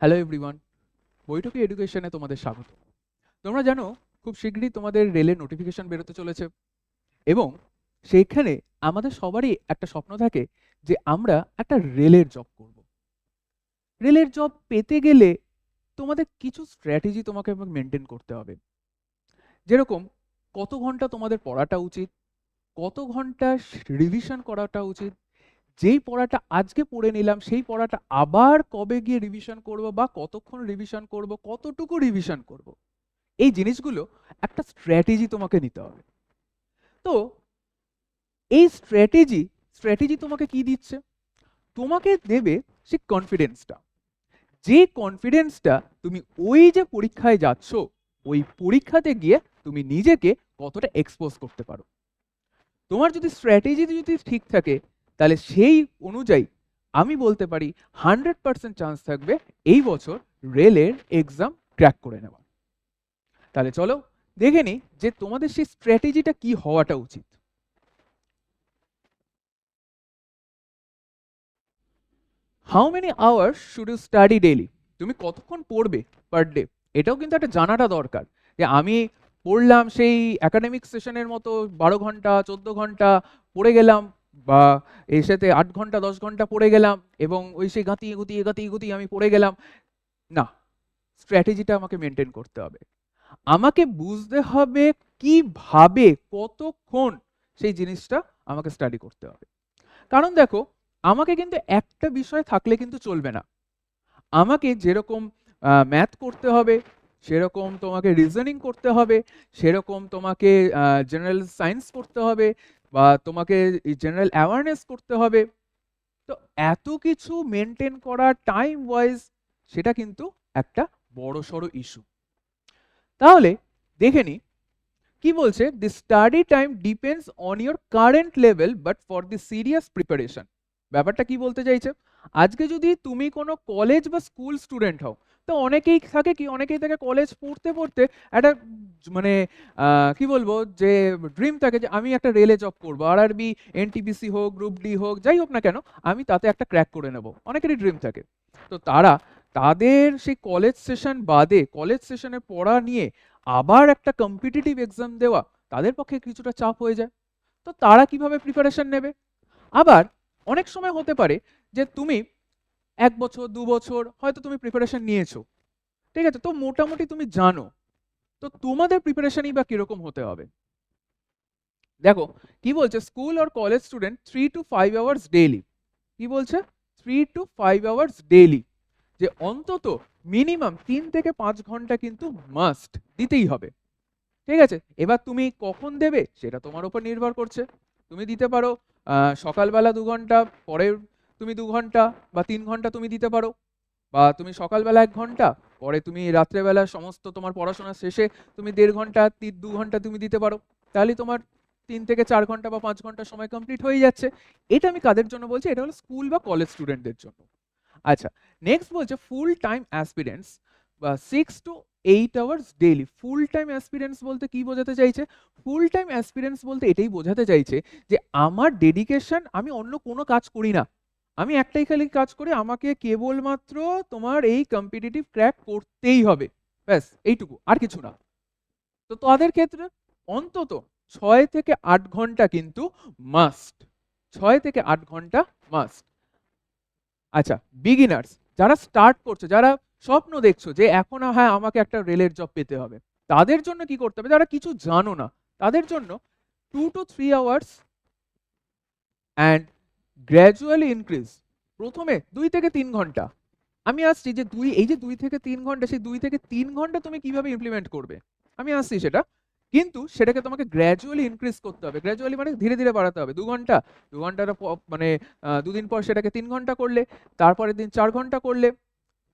Hello everyone, বৈঠকি এডুকেশনে তোমাদের স্বাগত। তোমরা জানো খুব শীঘ্রই তোমাদের রেলের নোটিফিকেশন বেরোতে চলেছে এবং সেইখানে আমাদের সবারই একটা স্বপ্ন থাকে যে আমরা একটা রেলের জব করব। রেলের জব পেতে গেলে তোমাদের কিছু স্ট্র্যাটেজি তোমাকে মেনটেন করতে হবে। যেরকম কত ঘন্টা তোমাদের পড়াটা উচিত, কত ঘন্টা রিভিশন করাটা উচিত, যেই পড়াটা আজকে পড়ে নিলাম সেই পড়াটা আবার কবে গিয়ে রিভিশন করব বা কতক্ষণ রিভিশন করব, কতটুকু রিভিশন করব, এই জিনিসগুলো একটা স্ট্র্যাটেজি তোমাকে নিতে হবে। তো এই স্ট্র্যাটেজি তোমাকে কি দিচ্ছে? তোমাকে দেবে সেই কনফিডেন্সটা, যে কনফিডেন্সটা তুমি ওই যে পরীক্ষায় যাচ্ছ ওই পরীক্ষাতে গিয়ে তুমি নিজেকে কতটা এক্সপোজ করতে পারো। তোমার যদি স্ট্র্যাটেজি যদি ঠিক থাকে তাহলে সেই অনুযায়ী আমি বলতে পারি 100% চান্স থাকবে এই বছর রেলের এক্সাম ক্র্যাক করে নেওয়া। তাহলে চলো দেখে নিই যে তোমাদের সেই স্ট্র্যাটেজিটা কি হওয়াটা উচিত। How many hours should you study daily? তুমি কতক্ষণ পড়বে পার ডে? এটাও কিন্তু একটা জানাটা দরকার যে আমি পড়লাম সেই একাডেমিক সেশনের মতো 12 ঘন্টা 14 ঘন্টা পড়ে গেলাম, বা এর সাথে 8 ঘন্টা 10 ঘন্টা পড়ে গেলাম এবং ওই সেই গাঁতিয়ে গুতিয়ে গাঁতিয়ে গুতিয়ে আমি পড়ে গেলাম। না, স্ট্র্যাটেজিটা আমাকে মেনটেন করতে হবে। আমাকে বুঝতে হবে কিভাবে কতক্ষণ সেই জিনিসটা আমাকে স্টাডি করতে হবে। কারণ দেখো, আমাকে কিন্তু একটা বিষয় থাকলে কিন্তু চলবে না। আমাকে যেরকম ম্যাথ করতে হবে, সেরকম তোমাকে রিজনিং করতে হবে, সেরকম তোমাকে জেনারেল সায়েন্স করতে হবে, বা তোমাকে জেনারেল অ্যাওয়ারনেস করতে হবে। তো এত কিছু মেনটেন করা টাইম ওয়াইজ, সেটা কিন্তু একটা বড়সড় ইস্যু। তাহলে দেখে নি কি বলছে, দি study time depends on your current level but for the serious preparation. ব্যাপারটা কি বলতে চাইছে? আজকে যদি তুমি কোনো কলেজ বা স্কুল স্টুডেন্ট হও, তো অনেকেই থাকে কলেজ পড়তে পড়তে একটা মানে কি বলবো যে ড্রিম থাকে যে আমি একটা রেলে জব করবো, আরআরবি, এনটিপিসি হোক, গ্রুপ ডি হোক, যাই হোক না কেন, আমি তাতে একটা ক্র্যাক করে নেব, অনেকেরই ড্রিম থাকে। তো তারা তাদের সেই কলেজ সেশন বাদে কলেজ সেশনে পড়া নিয়ে আবার একটা কম্পিটিটিভ এক্সাম দেওয়া তাদের পক্ষে কিছুটা চাপ হয়ে যায়। তো তারা কিভাবে প্রিপারেশন নেবে? আবার অনেক সময় হতে পারে যে তুমি 1 বছর 2 বছর হয়তো তুমি প্রিপারেশন নিয়েছো, ঠিক আছে, তো মোটামুটি তুমি জানো, তো তোমাদের প্রিপারেশনই বা কিরকম হতে হবে? দেখো কি বলছে, স্কুল আর college student 3 to 5 hours daily. কি বলছে? 3 to 5 hours ডেইলি, যে অন্তত মিনিমাম 3 থেকে 5 ঘন্টা কিন্তু মাস্ট দিতেই হবে। ঠিক আছে, এবার তুমি কখন দেবে সেটা তোমার উপর নির্ভর করছে। তুমি দিতে পারো সকালবেলা 2 ঘন্টা, পরে তুমি 2 ঘন্টা বা 3 ঘন্টা তুমি দিতে পারো, বা তুমি সকালবেলা 1 ঘন্টা, পরে তুমি রাত্রেবেলা সমস্ত তোমার পড়াশোনা শেষে তুমি 1.5 ঘন্টা 2 ঘন্টা তুমি দিতে পারো। তাহলে তোমার 3 থেকে 4 ঘন্টা বা 5 ঘন্টা সময় কমপ্লিট হয়ে যাচ্ছে। এটা আমি কাদের জন্য বলছি? এটা হলো স্কুল বা কলেজ স্টুডেন্টদের জন্য। আচ্ছা, নেক্সট বলছে ফুল টাইম অ্যাসপিরেন্টস বা 6 to 8 hours daily. Full time aspirants বলতে কি বোঝাতে চাইছে? ফুল টাইম অ্যাসপিরেন্টস বলতে এটাই বোঝাতে চাইছে যে আমার ডেডিকেশন, আমি অন্য কোনো কাজ করি না, আমি একটাই খালি কাজ করি, আমাকে কেবলমাত্র তোমার এই কম্পিটিটিভ ক্র্যাক করতেই হবে, ব্যাস এইটুকু, আর কিছু না। তো তাদের ক্ষেত্রে অন্তত 6 থেকে 8 ঘন্টা কিন্তু মাস্ট, 6 থেকে 8 ঘন্টা মাস্ট। আচ্ছা, বিগিনার্স, যারা স্টার্ট করছো, যারা স্বপ্ন দেখছো যে এখন হ্যাঁ আমাকে একটা রেলের জব পেতে হবে, তাদের জন্য কি করতে হবে? যারা কিছু জানো না, তাদের জন্য 2 to 3 hours and gradually increase. প্রথমে 2 থেকে 3 ঘন্টা। আমি আসছি যে এই যে 2 থেকে 3 ঘন্টা, সেই 2 থেকে 3 ঘন্টা তুমি কিভাবে ইমপ্লিমেন্ট করবে আমি আসছি সেটা, কিন্তু সেটাকে তোমাকে গ্র্যাজুয়ালি ইনক্রিজ করতে হবে। গ্র্যাজুয়ালি মানে ধীরে ধীরে বাড়াতে হবে। 2 ঘন্টা, 2 ঘন্টার মানে 2 দিন পর সেটাকে 3 ঘন্টা করলে, তারপরের দিন 4 ঘন্টা করলে,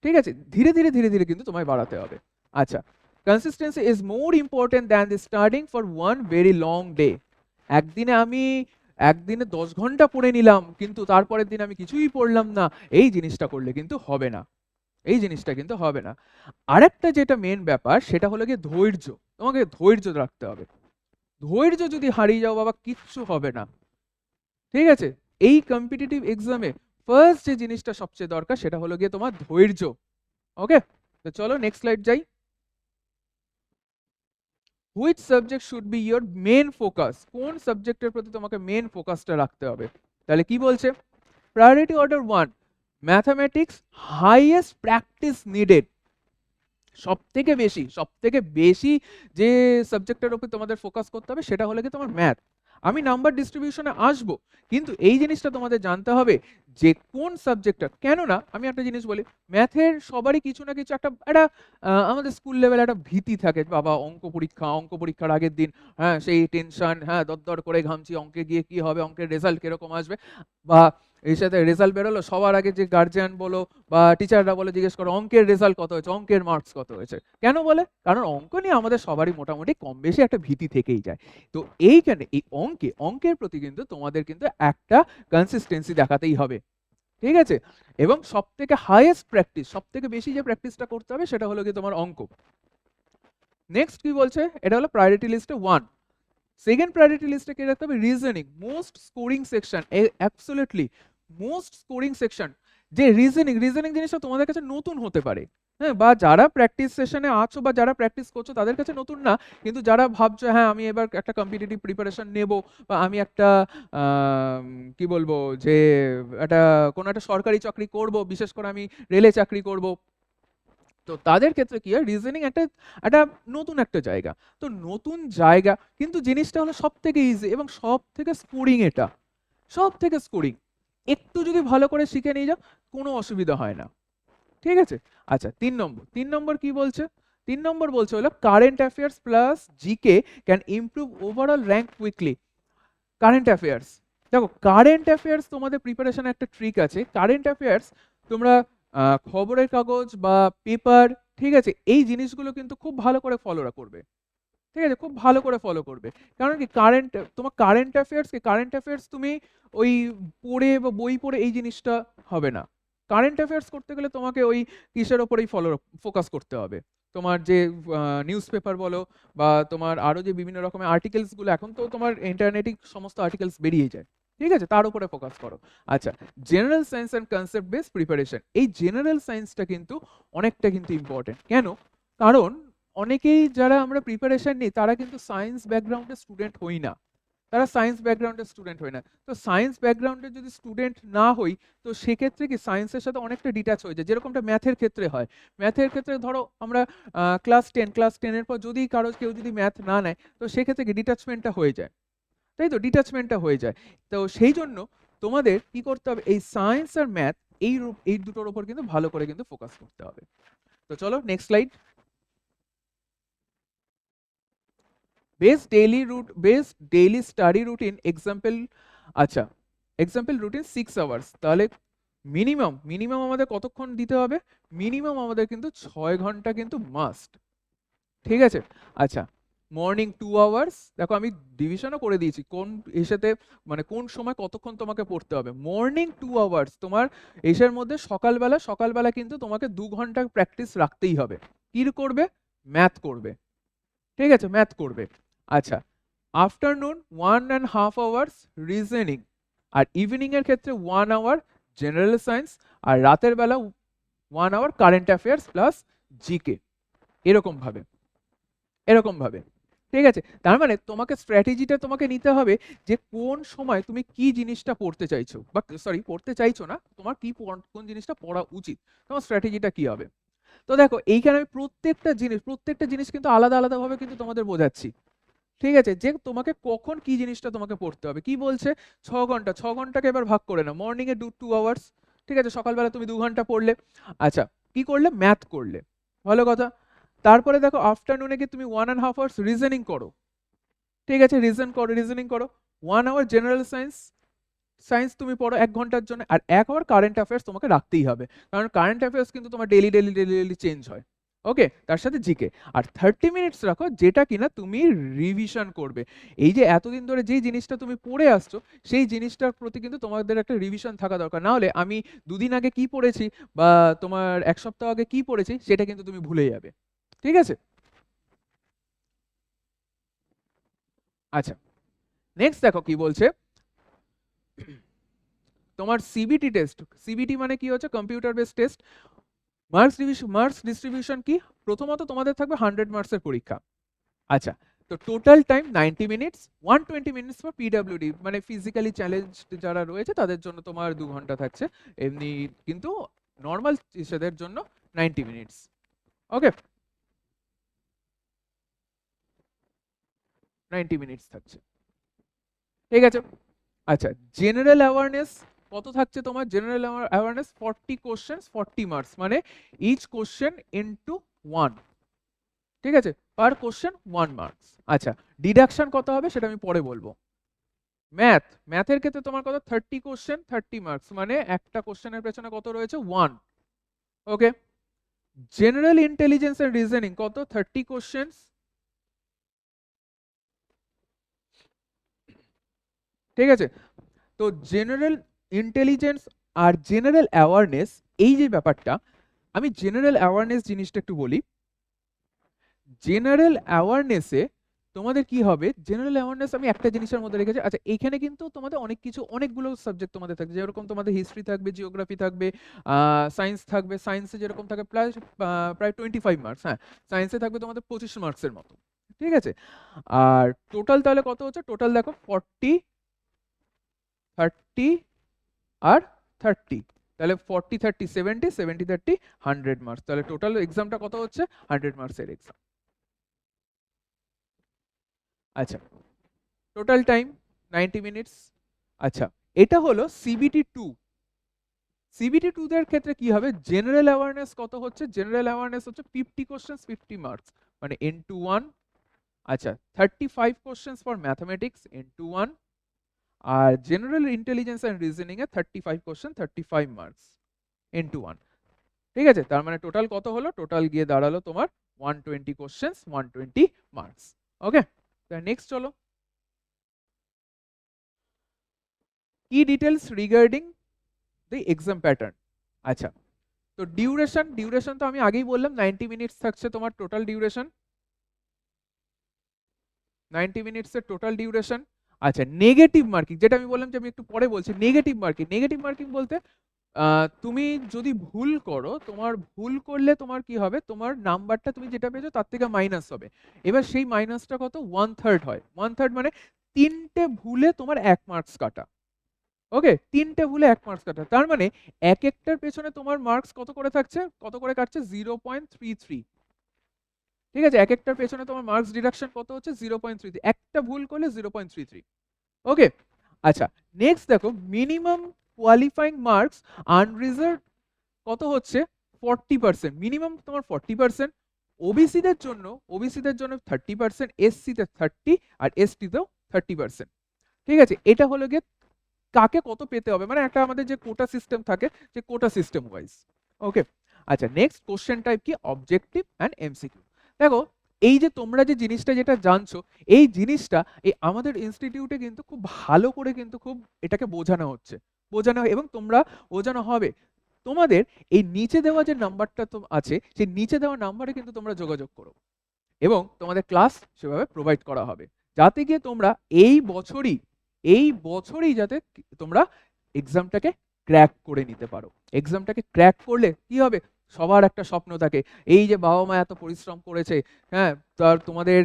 ঠিক আছে, ধীরে ধীরে ধীরে ধীরে কিন্তু তোমায় বাড়াতে হবে। আচ্ছা, consistency is more important than the studying for one very long day. একদিনে আমি একদিনে 10 ঘন্টা পড়ে নিলাম কিন্তু তারপরের দিন আমি কিছুই পড়লাম না, এই জিনিসটা করলে কিন্তু হবে না, এই জিনিসটা কিন্তু হবে না। আরেকটা যেটা মেন ব্যাপার সেটা হলো গিয়ে ধৈর্য। তোমাকে ধৈর্য রাখতে হবে। ধৈর্য যদি হারিয়ে যাও বাবা, কিচ্ছু হবে না। ঠিক আছে, এই কম্পিটিটিভ এক্সামে ফার্স্ট যে জিনিসটা সবচেয়ে দরকার সেটা হলো গিয়ে তোমার ধৈর্য। ওকে, তো চলো নেক্সট স্লাইড যাই। Which subject should be your main focus, কোন সাবজেক্টের প্রতি তোমাকে মেন ফোকাসটা রাখতে হবে। তাহলে কি বলছে, priority order 1, mathematics highest practice needed. সব থেকে বেশি যে সাবজেক্টের উপর তোমাদের ফোকাস করতে হবে সেটা হলো কি তোমার ম্যাথ। আমি নাম্বার ডিস্ট্রিবিউশনে আসবো, কিন্তু এই জিনিসটা তোমাদের জানতে হবে যে কোন সাবজেক্টটা। কেননা আমি একটা জিনিস বলি, ম্যাথের সবারই কিছু না কিছু একটা আমাদের স্কুল লেভেলে একটা ভীতি থাকে, বাবা অঙ্ক পরীক্ষার আগের দিন, হ্যাঁ সেই টেনশন, হ্যাঁ দরদর করে ঘামছি, অঙ্কে গিয়ে কি হবে, অঙ্কের রেজাল্ট কিরকম আসবে, বা এর সাথে রেজাল্ট বেরোলো সবার আগে যে গার্জিয়ান বলো বা টিচাররা বলে জিজ্ঞেস করো অঙ্কের রেজাল্ট কত হয়েছে, অঙ্কের মার্কস কত হয়েছে। কেন বলে? কারণ অঙ্ক নিয়ে আমাদের সবারই মোটামুটি কম বেশি একটা ভীতি থেকেই যায়। তো এইখানে এই অঙ্কের প্রতি কিন্তু তোমাদের কিন্তু একটা কনসিস্টেন্সি দেখাতেই হবে, ঠিক আছে? এবং সব থেকে হাইয়েস্ট প্র্যাকটিস, সব থেকে বেশি যে প্র্যাকটিসটা করতে হবে সেটা হলো কি তোমার অঙ্ক। নেক্সট কি বলছে, এটা হলো প্রায়োরিটি লিস্টে 1। সেকেন্ড প্রায়োরিটি লিস্টে কি রাখতে হবে, reasoning most scoring section, absolutely most scoring section. যে রিজনিং জিনিসটা তোমাদের কাছে নতুন হতে পারে, হ্যাঁ, বা যারা প্র্যাকটিস সেশনে আছো বা যারা প্র্যাকটিস করছো তাদের কাছে নতুন না, কিন্তু যারা ভাবছো হ্যাঁ আমি এবার একটা কম্পিটিটিভ প্রিপারেশন নেব, বা আমি একটা কি বলবো যে একটা কোনো একটা সরকারি চাকরি করব, বিশেষ করে আমি রেলে চাকরি করব, তো তাদের ক্ষেত্রে কি হয়, রিজনিং একটা একটা নতুন একটা জায়গা। তো নতুন জায়গা, কিন্তু জিনিসটা হলো সব থেকে ইজি এবং সব থেকে স্কোরিং, এটা সব থেকে স্কোরিং। একটু যদি ভালো করে শিখে নিয়ে যাও কোনো অসুবিধা হয় না, ঠিক আছে? আচ্ছা, 3 নম্বর কি বলছে, 3 নম্বর বলছে হলো current affairs plus GK can improve overall rank quickly. Current affairs, দেখো কারেন্ট অ্যাফেয়ার্স তোমাদের প্রিপারেশন একটা ট্রিক আছে। কারেন্ট অ্যাফেয়ার্স তোমরা খবরের কাগজ বা পেপার, ঠিক আছে, এই জিনিসগুলো কিন্তু খুব ভালো করে ফলো করবে, ঠিক আছে, খুব ভালো করে ফলো করবে। কারণ কি তোমার কারেন্ট অ্যাফেয়ার্স তুমি ওই পড়ে বা বই পড়ে এই জিনিসটা হবে না। কারেন্ট অ্যাফেয়ার্স করতে গেলে তোমাকে ওই কিসের ওপরেই ফোকাস করতে হবে, তোমার যে নিউজ পেপার বলো বা তোমার আরো যে বিভিন্ন রকমের আর্টিকেলস গুলো, এখন তো তোমার ইন্টারনেটে সমস্ত আর্টিকেলস বেরিয়ে যায়, ঠিক আছে, তার উপরে ফোকাস করো। আচ্ছা, general science and concept base preparation, এই জেনারেল সায়েন্সটা কিন্তু অনেকটা কিন্তু ইম্পর্টেন্ট। কেন? কারণ অনেকেই যারা আমরা প্রিপারেশন নিই তারা কিন্তু সায়েন্স ব্যাকগ্রাউন্ডের স্টুডেন্ট হই না, তারা সায়েন্স ব্যাকগ্রাউন্ডের স্টুডেন্ট হয় না। তো সায়েন্স ব্যাকগ্রাউন্ডের যদি স্টুডেন্ট না হই, তো সেক্ষেত্রে কি সায়েন্সের সাথে অনেকটা ডিটাচ হয়ে যায়, যেরকমটা ম্যাথের ক্ষেত্রে হয়। ম্যাথের ক্ষেত্রে ধরো আমরা ক্লাস টেনের পর যদি কেউ যদি ম্যাথ না নেয়, তো সেক্ষেত্রে কি ডিটাচমেন্টটা হয়ে যায়, তাই তো, ডিটাচমেন্টটা হয়ে যায়। তো সেই জন্য তোমাদের কি করতে হবে, এই সায়েন্স আর ম্যাথ এই দুটোর উপর কিন্তু ভালো করে কিন্তু ফোকাস করতে হবে। তো চলো next slide. Best daily study routine example. আচ্ছা, এক্সাম্পল রুটিন 6 আওয়ার্স, তাহলে মিনিমাম আমাদের কতক্ষণ দিতে হবে, মিনিমাম আমাদের কিন্তু 6 ঘন্টা কিন্তু মাস্ট, ঠিক আছে? আচ্ছা, মর্নিং 2 আওয়ার্স, দেখো আমি ডিভিশনও করে দিয়েছি কোন এসাতে, মানে কোন সময় কতক্ষণ তোমাকে পড়তে হবে। মর্নিং 2 আওয়ার্স তোমার এসের মধ্যে সকালবেলা কিন্তু তোমাকে 2 ঘন্টা প্র্যাকটিস রাখতেই হবে। কি করবে? ম্যাথ করবে, ঠিক আছে, ম্যাথ করবে। আচ্ছা, আফটারনুন 1.5 আওয়ার্স রিজনিং, আর ইভিনিং এর ক্ষেত্রে 1 আওয়ার জেনারেল সায়েন্স, আর রাতের বেলা 1 hour current affairs plus GK, এরকম ভাবে, এরকম ভাবে, ঠিক আছে? তার মানে তোমাকে স্ট্র্যাটেজিটা তোমাকে নিতে হবে যে কোন সময় তুমি কি জিনিসটা পড়তে চাইছো, বা সরি পড়তে চাইছো না, তোমার কোন জিনিসটা পড়া উচিত, তোমার স্ট্র্যাটেজিটা কি হবে। তো দেখো এইখানে আমি প্রত্যেকটা জিনিস কিন্তু আলাদা আলাদা ভাবে কিন্তু তোমাদের বোঝাচ্ছি, ঠিক আছে, যে তোমাকে কখন কি জিনিসটা তোমাকে পড়তে হবে। কি বলছে, 6 ঘন্টা, 6 ঘন্টাকে এবার ভাগ করে নাও, মর্নিং এ 2 আওয়ার্স, ঠিক আছে, সকালবেলা তুমি 2 ঘন্টা পড়লে। আচ্ছা, কি করলে? ম্যাথ করলে, ভালো কথা। তারপরে দেখো আফটারনুনে কি তুমি 1.5 আওয়ার্স রিজনিং করো, ঠিক আছে, রিজনিং করো। 1 আওয়ার জেনারেল সায়েন্স, সায়েন্স তুমি পড়ো 1 ঘন্টার জন্য, আর 1 আওয়ার কারেন্ট অ্যাফেয়ার্স তোমাকে রাখতেই হবে, কারণ কারেন্ট অ্যাফেয়ার্স কিন্তু তোমার ডেলি চেঞ্জ হয়। ওকে, তার সাথে জিকে। আর 30 মিনিটস রাখো যেটা কিনা তুমি রিভিশন করবে। এই যে এতদিন ধরে যেই জিনিসটা তুমি পড়ে আসছো, সেই জিনিসটার প্রতি কিন্তু তোমাদের একটা রিভিশন থাকা দরকার। না হলে আমি দুদিন আগে কি পড়েছি বা তোমার 1 সপ্তাহ আগে কি পড়েছি সেটা কিন্তু তুমি ভুলে যাবে, ঠিক আছে? আচ্ছা, নেক্সট দেখো কি বলছে, তোমার সিবিটি টেস্ট, সিবিটি মানে কি হচ্ছে, computer based test, marks distribution কি? প্রথমত তোমাদের থাকবে 100 মার্কসের পরীক্ষা। আচ্ছা, তো total time 90 minutes, 120 minutes for PWD, মানে ফিজিক্যালি চ্যালেঞ্জ যারা রয়েছে তাদের জন্য তোমার 2 ঘন্টা থাকছে। এমনি কিন্তু নর্মাল সেদের জন্য 90 মিনিটস। ওকে, 90 মিনিটস থাকছে। ঠিক আছে। আচ্ছা, জেনারেল অ্যাওয়ারনেস কত থাকছে তোমার? জেনারেল অ্যাওয়ারনেস 40 কোশ্চেন্স 40 মার্কস, মানে ইচ কোশ্চেন ইনটু 1। ঠিক আছে, পার কোশ্চেন 1 মার্কস। আচ্ছা, ডিডাকশন কত হবে সেটা আমি পরে বলবো। ম্যাথের ক্ষেত্রে তোমার কত? 30 কোশ্চেন 30 মার্কস, মানে একটা কোশ্চেনের পেছনে কত রয়েছে? 1। ওকে। জেনারেল ইন্টেলিজেন্স এন্ড রিজনিং কত? 30 কোশ্চেন্স। ঠিক আছে, তো জেনারেল ইন্টেলিজেন্স আর জেনারেল অ্যাওয়ারনেস, এই যে ব্যাপারটা, আমি জেনারেল অ্যাওয়ারনেস জিনিসটা একটু বলি। জেনারেল অ্যাওয়ারনেসে তোমাদের কি হবে? জেনারেল অ্যাওয়ারনেস আমি একটা জিনিসের মধ্যে রেখেছি। আচ্ছা, এখানে কিন্তু তোমাদের অনেক কিছু, অনেকগুলো সাবজেক্ট তোমাদের থাকবে, যেরকম তোমাদের হিস্ট্রি থাকবে, জিওগ্রাফি থাকবে, সায়েন্স থাকবে। সায়েন্সে যেরকম থাকে প্রায় 25 মার্কস, হ্যাঁ, সায়েন্সে থাকবে তোমাদের 25 মার্কসের মতো। ঠিক আছে, আর টোটাল তাহলে কত হচ্ছে? টোটাল দেখো 40, 30 আর 30, তাহলে 40 30 70, 70 30 100 মার্কস। তাহলে টোটাল এক্সামটা কত হচ্ছে? 100 মার্কসের এক্সাম। আচ্ছা, টোটাল টাইম 90 মিনিটস। আচ্ছা, এটা হলো সিবিটি 2। সিবিটি 2 দের ক্ষেত্রে কি হবে? জেনারেল অ্যাওয়ারনেস কত হচ্ছে? জেনারেল অ্যাওয়ারনেস হচ্ছে 50 কোশ্চেন্স 50 মার্কস, মানে ইনটু 1। আচ্ছা, 35 কোশ্চেন্স ফর ম্যাথমেটিক্স ইনটু 1। আর জেনারেল ইন্টেলিজেন্স এন্ড রিজনিং এ 35 কোশ্চেন 35 মার্কস ইনটু 1। ঠিক আছে, তার মানে টোটাল কত হলো? টোটাল গিয়ে দাঁড়ালো তোমার 120 কোশ্চেন্স 120 মার্কস। ওকে, নেক্সট চলো। কি details regarding the exam pattern? আচ্ছা, তো ডিউরেশন তো আমি আগেই বললাম 90 মিনিটস থাকছে তোমার টোটাল ডিউরেশন। 90 মিনিটসের টোটাল ডিউরেশন। আচ্ছা, নেগেটিভ মার্কিং, যেটা আমি বললাম যে আমি একটু পরে বলছি। নেগেটিভ মার্কিং বলতে তুমি যদি ভুল করো, তোমার ভুল করলে তোমার কি হবে? তোমার নাম্বারটা তুমি যেটা পেয়েছো তার থেকে মাইনাস হবে। এবার সেই মাইনাসটা কত? 1/3 হয়। 1/3 মানে 3টে ভুলে তোমার 1 মার্কস কাটা। ওকে, 3টে ভুলে 1 মার্কস কাটা, তার মানে এক একটার পেছনে তোমার মার্কস কত করে থাকছে? কত করে কাটছে? 0.33। ঠিক আছে, এক একটার পেছনে তোমার মার্কস ডিডাকশন কত হচ্ছে? 0.33। একটা ভুল করলে 0.33। ওকে। আচ্ছা, নেক্সট দেখো, মিনিমাম কোয়ালিফাইং মার্কস আনরিজার্ভড কত হচ্ছে? 40%। মিনিমাম তোমার 40%। ওবিসিদের জন্য 30%, এসসিতে 30, আর এসটিতেও 30%। ঠিক আছে, এটা হলো গিয়ে কাকে কত পেতে হবে, মানে একটা আমাদের যে কোটা সিস্টেম থাকে, যে কোটা সিস্টেম ওয়াইজ। ওকে। আচ্ছা, নেক্সট কোশ্চেন টাইপ কি? Objective and MCQ. দেখো, এই যে তোমরা যে জিনিসটা যেটা জানছো, এই জিনিসটা এই আমাদের ইনস্টিটিউটে কিন্তু খুব ভালো করে কিন্তু খুব এটাকে বোঝানো হচ্ছে, এবং তোমরা বোঝানো হবে। তোমাদের এই নিচে দেওয়া যে নাম্বারটা তো আছে, সেই নিচে দেওয়া নাম্বারে কিন্তু তোমরা যোগাযোগ করো, এবং তোমাদের ক্লাস সেভাবে প্রোভাইড করা হবে, যাতে গিয়ে তোমরা এই বছরই যাতে তোমরা এক্সামটাকে ক্র্যাক করে নিতে পারো। এক্সামটাকে ক্র্যাক করলে কি হবে? সবার একটা স্বপ্ন থাকে, এই যে বাবা মা এত পরিশ্রম করেছে, হ্যাঁ, তার তোমাদের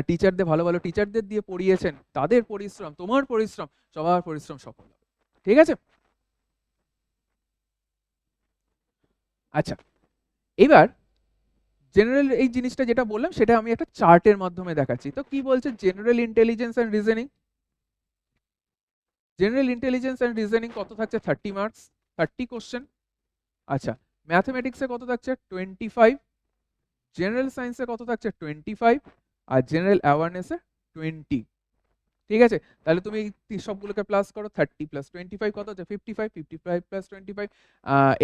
টিচারদের, ভালো ভালো টিচারদের দিয়ে পড়িয়েছেন, তাদের পরিশ্রম, তোমার পরিশ্রম, সবার পরিশ্রম সফল হবে। ঠিক আছে। আচ্ছা, এবার জেনারেল এই জিনিসটা যেটা বললাম সেটা আমি একটা চার্টের মাধ্যমে দেখাচ্ছি। তো কি বলছে? জেনারেল ইন্টেলিজেন্স অ্যান্ড রিজনিং কত থাকছে? 30 মার্কস, 30 কোশ্চেন। আচ্ছা, ম্যাথমেটিক্সে কত থাকছে? 25। জেনারেল সায়েন্সে কত থাকছে? 25। আর জেনারেল অ্যাওয়ারনেসে 20। ঠিক আছে, তাহলে তুমি সবগুলোকে প্লাস করো। 30 প্লাস 25 কত হচ্ছে? 55। 55 প্লাস 25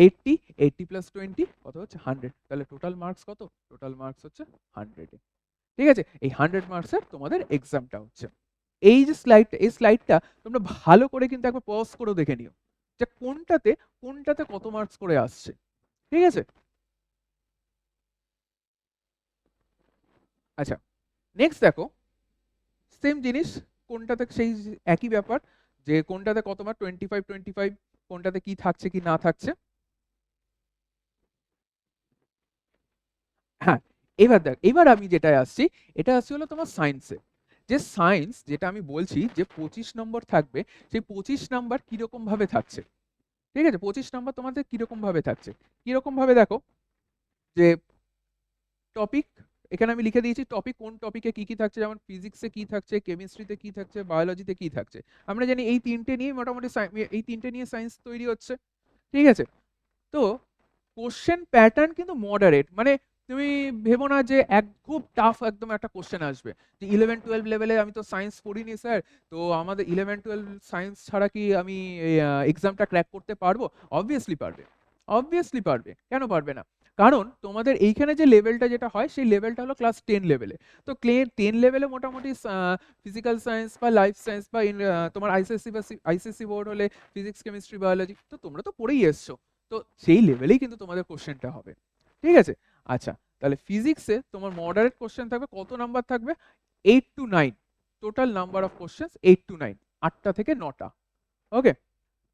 80। 80 প্লাস 20 কত হচ্ছে? 100। তাহলে টোটাল মার্কস কত? টোটাল মার্কস হচ্ছে 100। ঠিক আছে, এই 100 মার্কসের তোমাদের এক্সামটা হচ্ছে। এই যে স্লাইডটা, এই স্লাইডটা তোমরা ভালো করে কিন্তু একবার পজ করে দেখে নিও, যে কোনটাতে কত মার্কস করে আসছে। ঠিক আছে। আচ্ছা, নেক্সট দেখো, সেম জিনিস, কোনটাতে সেই একই ব্যাপার, যে কোনটাতে কত মার্ক? 25 25, কোনটাতে কি থাকছে কি না থাকছে। এবার আমি যেটা আসছি, এটা আসছে হলো তোমার সায়েন্সে। যে সায়েন্স যেটা আমি বলছি যে 25 নম্বর থাকবে, সেই 25 নাম্বার কিরকম ভাবে থাকছে, ঠিক আছে? 25 নাম্বার তোমাদের কিরকম ভাবে থাকছে, কিরকম ভাবে দেখো, যে টপিক, এখানে আমি লিখে দিয়েছি টপিক, কোন টপিকে কি কি থাকছে, যেমন ফিজিক্সে কি থাকছে, কেমিস্ট্রিতে কি থাকছে, বায়োলজিতে কি থাকছে। আমরা জানি এই তিনটে নিয়ে মোটামুটি এই তিনটে নিয়ে সায়েন্স তৈরি হচ্ছে, ঠিক আছে? তো কোশ্চেন প্যাটার্ন কিন্তু মডারেট, মানে তুমি ভেবো না যে খুব টাফ একদম একটা কোশ্চেন আসবে, যে 11-12 লেভেলে আমি তো সায়েন্স পড়িনি স্যার, তো আমাদের 11-12 সায়েন্স ছাড়া কি আমি এক্সামটা ক্র্যাক করতে পারবো? অবভিয়াসলি পারবে, অবভিয়াসলি পারবে, কেন পারবে না? কারণ তোমাদের এইখানে যে লেভেলটা যেটা হয়, সেই লেভেলটা হলো ক্লাস 10 লেভেলে। তো 10 লেভেলে মোটামুটি ফিজিক্যাল সায়েন্স বা লাইফ সায়েন্স বা তোমার আইসিএসসি বা আইসিএসসি বোর্ড হলে ফিজিক্স কেমিস্ট্রি বায়োলজি, তো তোমরা তো পড়েই এসছো, তো সেই লেভেলেই কিন্তু তোমাদের কোশ্চেনটা হবে, ঠিক আছে? আচ্ছা, তাহলে ফিজিক্সে তোমার মডারেট কোশ্চেন থাকবে, কত নাম্বার থাকবে? 8 to 9, total number of questions 8 to 9, 8টা থেকে 9টা। ওকে,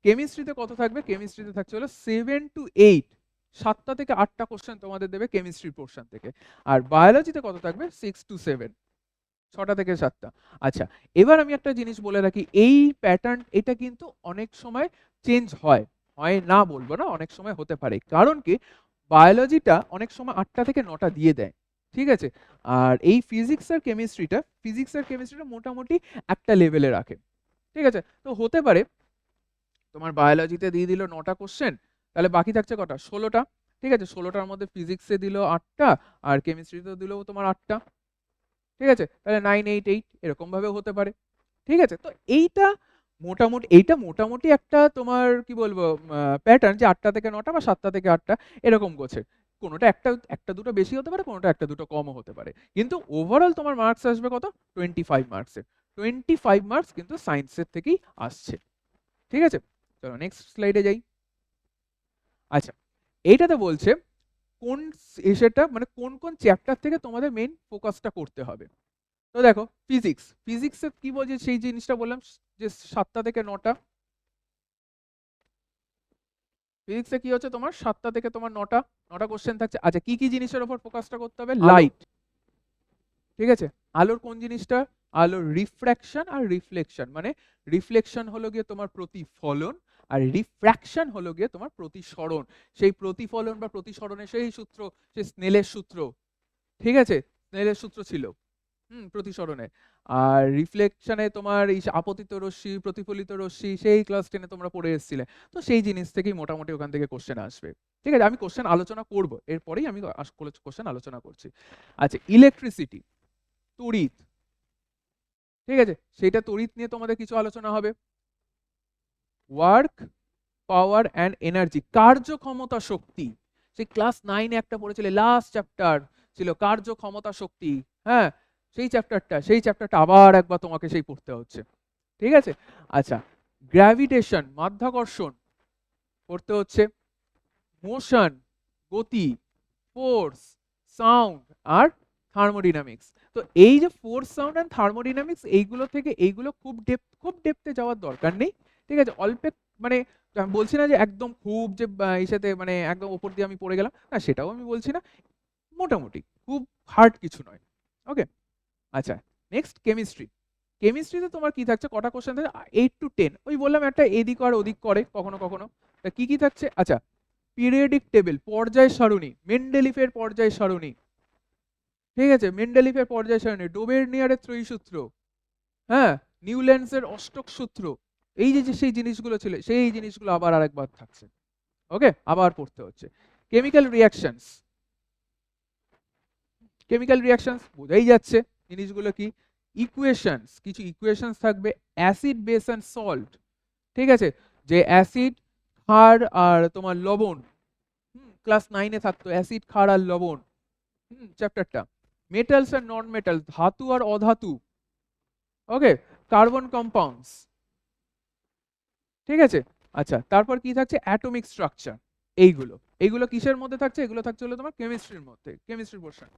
কেমিস্ট্রিতে কত থাকবে? কেমিস্ট্রিতে থাকছে হলো 7 to 8, 7টা থেকে 8টা কোশ্চেন তোমাদের দেবে কেমিস্ট্রি পোর্শন থেকে। আর বায়োলজিতে কত থাকবে? 6 to 7, 6টা থেকে 7টা। আচ্ছা, এবার আমি একটা জিনিস বলে রাখি, এই প্যাটার্ন এটা কিন্তু অনেক সময় চেঞ্জ হয়, হয় না বলবো না, অনেক সময় হতে পারে। কারণ কি, বায়োলজিটা অনেক সময় 8টা থেকে 9টা দিয়ে দেয়, ঠিক আছে? আর এই ফিজিক্স আর কেমিস্ট্রিটা মোটামুটি একটা লেভেলে রাখে, ঠিক আছে? তো হতে পারে তোমার বায়োলজিতে দিয়ে দিল 9টা কোশ্চেন, তাহলে বাকি থাকছে কটা? 16টা, ঠিক আছে? 16টার মধ্যে ফিজিক্সে দিল 8টা, আর কেমিস্ট্রিতে দিল তোমার 8টা, ঠিক আছে? তাহলে 9, 8, 8 এরকম ভাবেও হতে পারে, ঠিক আছে? তো এইটা মোটামুটি একটা তোমার কি বলবো প্যাটার্ন, যে 8টা থেকে 9টা বা 7টা থেকে 8টা এরকম গোছের। কোনোটা একটা একটা দুটো বেশি হতে পারে, কোনোটা একটা দুটো কমও হতে পারে, কিন্তু ওভারঅল তোমার মার্কস আসবে কত? 25 মার্কসের। 25 মার্কস কিন্তু সায়েন্সের থেকেই আসছে, ঠিক আছে? চলো নেক্সট স্লাইডে যাই। আচ্ছা, এইটাতে বলছে কোন সেটা মানে কোন কোন চ্যাপ্টার থেকে তোমাদের মেইন ফোকাসটা করতে হবে। তো দেখো, ফিজিক্সে কি বলছে সেই জিনিসটা বললাম, যে 7টা থেকে 9টা। ফিজিক্সে কি হচ্ছে তোমার 7টা থেকে তোমার 9টা, 9টা কোশ্চেন থাকছে। আচ্ছা, কি কি জিনিসের উপর ফোকাসটা করতে হবে? আলো। লাইট, ঠিক আছে? আলোর কোন জিনিসটা? আলোর রিফ্র্যাকশন আর রিফ্লেকশন, মানে রিফ্লেকশন হলো গিয়ে তোমার প্রতিফলন, আর রিফ্র্যাকশন হলো গিয়ে তোমার প্রতিসরণ। সেই প্রতিফলন বা প্রতিসরণের সেই সূত্র, সেই স্নেলের সূত্র, ঠিক আছে? স্নেলের সূত্র ছিল প্রতিসরণে। আর রিফ্লেকশনে তোমার এই আপতিত রশ্মি, প্রতিফলিত রশ্মি, সেই ক্লাস 10-এ তোমরা পড়ে এসেছিলে। তো সেই জিনিস থেকেই মোটামুটি ওখান থেকে কোশ্চেন আসবে, ঠিক আছে? আমি কোশ্চেন আলোচনা করব, এরপরেই আমি কোশ্চেন আলোচনা করছি। আচ্ছা, ইলেকট্রিসিটি, তড়িৎ, ঠিক আছে? সেইটা তড়িৎ নিয়ে তোমাদের কিছু আলোচনা হবে। ওয়ার্ক, পাওয়ার অ্যান্ড এনার্জি, কার্যক্ষমতা শক্তি। সেই ক্লাস 9-এ একটা পড়েছিলে, লাস্ট চ্যাপ্টার ছিল কার্যক্ষমতা শক্তি, হ্যাঁ? সেই চ্যাপ্টারটা আবার একবার তোমাকে সেই পড়তে হচ্ছে, ঠিক আছে? আচ্ছা, গ্র্যাভিটেশন, মাধ্যাকর্ষণ পড়তে হচ্ছে। মোশন, গতি, ফোর্স, সাউন্ড আর থার্মোডিনামিক্স। তো এই যে ফোর্স, সাউন্ড এন্ড থার্মোডিনামিক্স, এইগুলো খুব ডেপথে যাওয়ার দরকার নেই, ঠিক আছে? অল্প মানে আমি বলছি না যে একদম খুব যে এই সাথে মানে একদম উপর দিয়ে আমি পড়ে গেলাম না, সেটাও আমি বলছি না, মোটামুটি খুব হার্ড কিছু নয়। ওকে, আচ্ছা, নেক্সট কেমিস্ট্রি। কেমিস্ট্রিতে তোমার কি থাকছে? কটা কোশ্চেন থাকে? 8 to 10, ওই বললাম একটা এদিক আর ওদিক করে কখনো কখনো। তা কি কি থাকছে? আচ্ছা, পিরিয়ডিক টেবিল, পর্যায় সারণী, মেন্ডেলিফের পর্যায় সারণী, ঠিক আছে? মেন্ডেলিফের পর্যায় সারণী, ডোবেরনিয়ারের ত্রয়ীসূত্র, হ্যাঁ, নিউল্যান্ডসের অষ্টক সূত্র, এই যে যে সেই জিনিসগুলো ছিল, সেই জিনিসগুলো আবার আরেকবার থাকছে। ওকে, আবার পড়তে হচ্ছে। কেমিক্যাল রিঅ্যাকশনস, কেমিক্যাল রিঅ্যাকশনস বোঝাই যাচ্ছে জিনিসগুলো কি। ইকুয়েশনস, কিছু ইকুয়েশনস থাকবে। অ্যাসিড, বেস অ্যান্ড সল্ট, ঠিক আছে? যে অ্যাসিড, ক্ষার আর তোমার লবণ, ক্লাস 9-এ থাকতো অ্যাসিড, ক্ষার আর লবণ, চ্যাপ্টারটা। মেটালস আর নন মেটাল, ধাতু আর অধাতু, ওকে, কার্বন কম্পাউন্ডস, ঠিক আছে? আচ্ছা, তারপর কি থাকছে? Atomic structure. এইগুলো এইগুলো কিসের মধ্যে থাকছে? এগুলো থাকছে হলো তোমার কেমিস্ট্রির মধ্যে, কেমিস্ট্রি পোর্শন।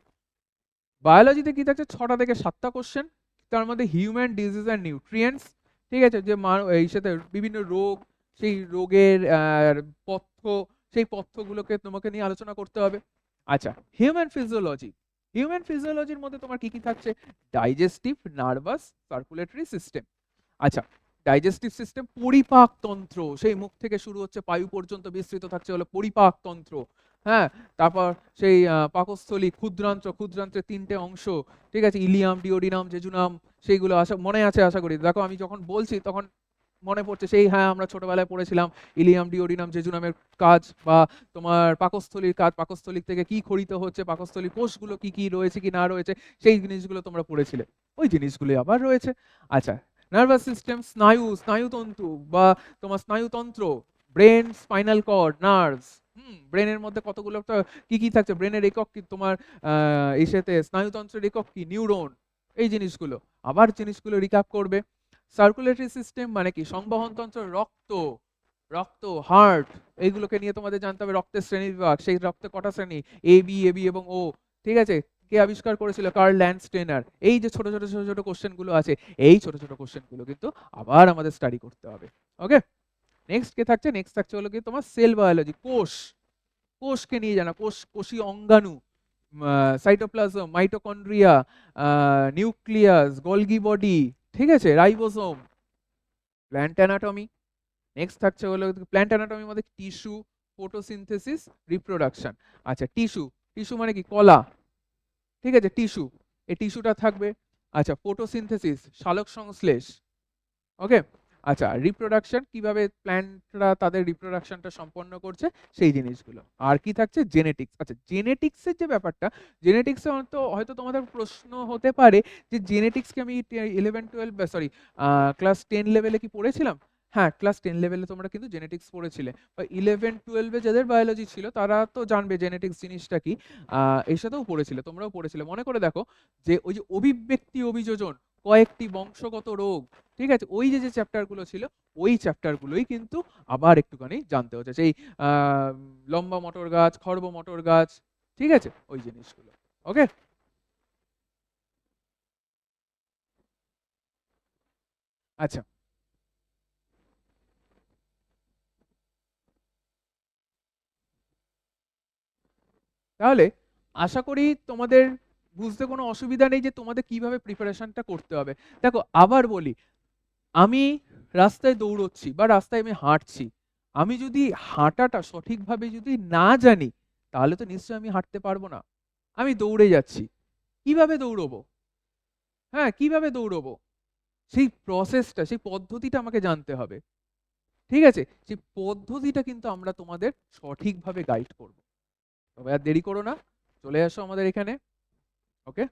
বায়োলজিতে কি থাকছে? 6টা থেকে 7টা কোশ্চেন, তার মধ্যে হিউম্যান ডিজিজ অ্যান্ড নিউট্রিয়েন্টস, ঠিক আছে? যে এই সাথে বিভিন্ন রোগ, সেই রোগের পথ্য, সেই পথ্যগুলোকে তোমাকে নিয়ে আলোচনা করতে হবে। আচ্ছা, হিউম্যান ফিজিওলজি, হিউম্যান ফিজিওলজির মধ্যে তোমার কি কি থাকছে? Digestive, nervous, circulatory system. আচ্ছা, ডাইজেস্টিভ সিস্টেম পরিপাক তন্ত্র, সেই মুখ থেকে শুরু হচ্ছে পায়ু পর্যন্ত বিস্তৃত থাকছে হলো পরিপাক তন্ত্র। হ্যাঁ, তারপর সেই পাকস্থলী, ক্ষুদ্রান্ত্র, ক্ষুদ্রান্ত্রের 3টে অংশ, ঠিক আছে, ইলিয়াম, ডিওডিনাম, জেজুনাম, সেইগুলো মনে আছে আশা করি। দেখো আমি যখন বলছি তখন মনে পড়ছে সেই, হ্যাঁ আমরা ছোটবেলায় পড়েছিলাম ইলিয়াম, ডিওডিনাম, জেজুনামের কাজ, বা তোমার পাকস্থলীর কাজ, পাকস্থলী থেকে কি খরিত হচ্ছে, পাকস্থলীর কোষগুলো কি কি রয়েছে কি না রয়েছে, সেই জিনিসগুলো তোমরা পড়েছিলে, ওই জিনিসগুলো আবার রয়েছে। আচ্ছা, নার্ভাস সিস্টেম, স্নায়ু, স্নায়ুতন্তু বা তোমার স্নায়ুতন্ত্র, ব্রেন, স্পাইনাল কর্ড, নার্ভস। ব্রেনের মধ্যে কতগুলো কি কি থাকছে, ব্রেনের একক কি তোমার, ইসেতে স্নায়ুতন্ত্রের একক কি, নিউরন, এই জিনিসগুলো আবার জিনিসগুলো রিক্যাপ করবে। সার্কুলেটরি সিস্টেম মানে কি, সংবহন তন্ত্র, রক্ত, রক্ত, হার্ট, এইগুলোকে নিয়ে তোমাদের জানতে হবে। রক্তের শ্রেণী বিভাগ, সেই রক্তে কটা শ্রেণী, এ বি, এবং ও, ঠিক আছে, কে আবিষ্কার করেছিল, কার্ল ল্যান্ডস্টেনার। এই যে ছোট ছোট ছোট ছোট কোশ্চেন গুলো আছে, এই ছোট ছোট কোশ্চেন গুলো কিন্তু আবার আমাদের স্টাডি করতে হবে। ওকে, নেক্সট কে থাকছে, নেক্সট থাকছে হলো কি তোমার সেল বায়োলজি, কোষ, কোষকে নিয়ে জানা, কোষ, কোষীয় অঙ্গাণু, cytoplasm, mitochondria, nucleus, Golgi body, ঠিক আছে, রাইবোসোম, প্ল্যান্ট অ্যানাটমি। নেক্সট থাকছে হলো প্ল্যান্ট অ্যানাটমির মধ্যে টিস্যু, ফটোসিনথেসিস, রিপ্রোডাকশন। আচ্ছা, টিস্যু, টিস্যু মানে কি, কলা, ঠিক আছে, টিস্যু, এই টিস্যুটা থাকবে। আচ্ছা, ফটোসিনথেসিস, সালোক সংশ্লেষ। ওকে, আচ্ছা, রিপ্রোডাকশন, কিভাবে প্ল্যান্টরা তাদের রিপ্রোডাকশনটা সম্পন্ন করছে, সেই জিনিসগুলো। আর কি থাকছে, জেনেটিক্স। আচ্ছা, জেনেটিক্সের যে ব্যাপারটা, জেনেটিক্সে হয়তো তোমাদের প্রশ্ন হতে পারে যে জেনেটিক্সকে আমি 11-12, সরি, ক্লাস 10 লেভেলে কি পড়েছিলাম? হ্যাঁ, ক্লাস 10 লেভেলে তোমরা কিন্তু জেনেটিক্স পড়েছিলে, বা 11-12 যাদের বায়োলজি ছিল তারা তো জানবে জেনেটিক্স জিনিসটা কি। এর সাথেও পড়েছিলে, তোমরাও পড়েছিলে, মনে করে দেখো যে ওই যে অভিব্যক্তি অভিযোজন, কয়েকটি বংশগত রোগ, ঠিক আছে, ওই যে যে চ্যাপ্টারগুলো ছিল, ওই চ্যাপ্টারগুলোই কিন্তু আবার একটুখানি জানতে হচ্ছে, সেই লম্বা মটর গাছ, খর্ব মটর গাছ, ঠিক আছে, ওই জিনিসগুলো। ওকে, আচ্ছা, তাহলে আশা করি তোমাদের বুঝতে কোনো অসুবিধা নেই যে তোমাদের কিভাবে প্রিপারেশনটা করতে হবে। দেখো আবার বলি, আমি রাস্তায় দৌড়চ্ছি বা রাস্তায় আমি হাঁটছি, আমি যদি হাঁটাটা সঠিকভাবে যদি না জানি, তাহলে তো নিশ্চয়ই আমি হাঁটতে পারবো না। আমি দৌড়ে যাচ্ছি, কিভাবে দৌড়বো? হ্যাঁ, কিভাবে দৌড়বো, সেই প্রসেসটা, সেই পদ্ধতিটা আমাকে জানতে হবে, ঠিক আছে, সেই পদ্ধতিটা কিন্তু আমরা তোমাদের সঠিকভাবে গাইড করব। তবে আর দেরি করো না, চলে আসো আমাদের এখানে। ওকে।